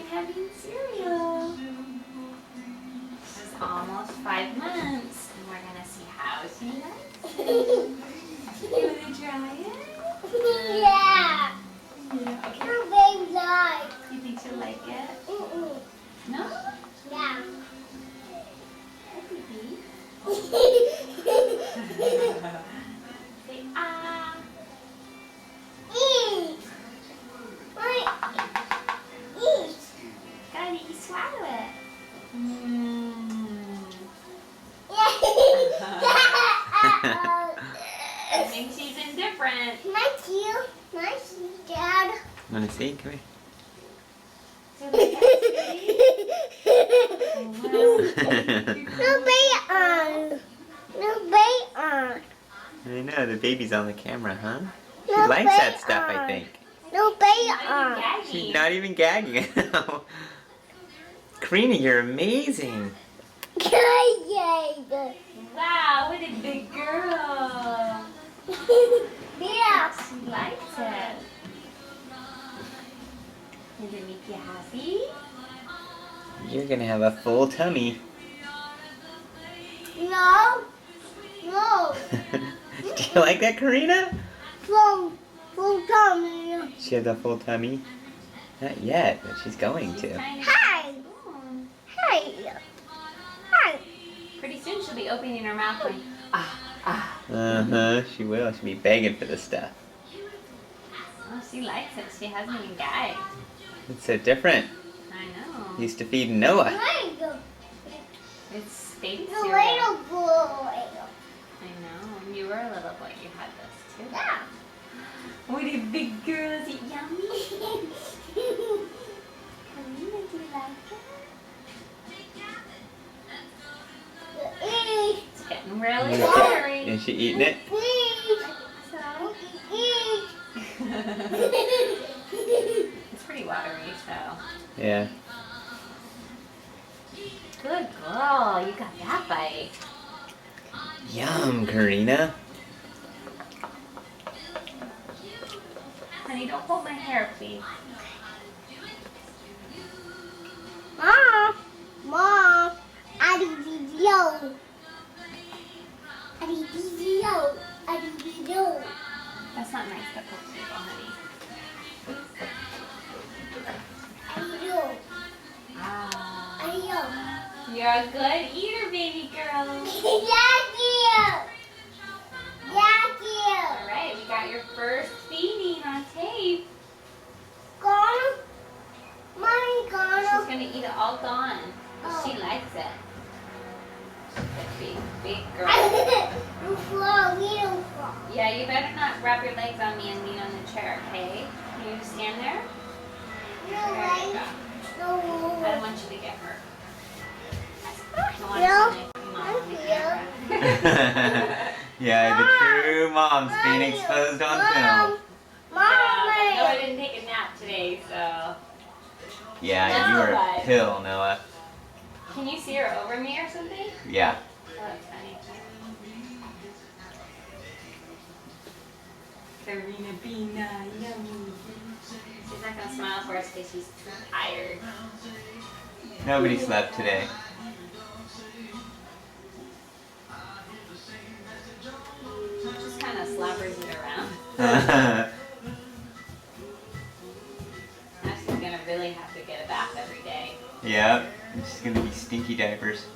and having cereal. She's almost 5 months, and we're gonna see how she likes it. You wanna try it? Yeah. Yeah. Okay. Her baby died. You think she'll like it? Mm-mm. No? Yeah. Hi, baby. Say ah. Eat. Wait. Eat. Gotta eat, swallow it. I think she's indifferent. Thank you. Nice, Dad. Want to see? Come here. So like that, No bait on. No bait on. I know, the baby's on the camera, huh? She No likes that bait stuff, I on. think. No bait on. She's not even gagging. Karina, you're amazing. Good. Wow, what a big girl. Yeah. She likes it. Does it make you happy? You're gonna have a full tummy. No. No. Do you like that, Karina? Full tummy. She has a full tummy? Not yet, but she's going She's to. trying to Hi. get a spoon. Hi. Hi. Pretty soon she'll be opening her mouth going, ah, ah. Uh-huh, she will. She'll be begging for the stuff. Oh, she likes it. She hasn't even gagged. It's so different. I know. Used to feed Noah. Little, It's baby the cereal. little boy. I know. When you were a little boy, you had this too. Yeah. What a big girl. Is it yummy? Karina, do you like it? Eat. It's getting really watery. Is she eating it? Eat. So, Eat. it's pretty watery, so. Yeah. Good girl. You got that bite. Yum, Karina. Honey, don't hold my hair, please. Mom. Adidio. Adidio. Adidio. That's not nice to poke people, honey. Adidio. Ah. Adidio. You're a good eater, baby girl. Yakio. Yakio. All right, we got your first feeding on tape. Gone. Mommy She's gone. gonna eat it all gone. Oh. She likes it. She's a big girl. Little frog. Yeah, you better not wrap your legs on me and lean on the chair, okay? Can you just stand there? No There you way. go. No. I don't want you to get hurt. I don't want No. you to mom on the camera. Yeah, the true mom's being exposed on film. No, I Mommy. didn't take a nap today, so. Yeah, you were a pill, Noah. Can you see her over me or something? Yeah. Oh, that's funny. Karina Bina, yummy. She's not gonna smile for us because she's too tired. Nobody slept today. Just kind of slobbers it around. Yeah. Now she's gonna really have to get a bath every day. Yep. It's gonna be stinky diapers.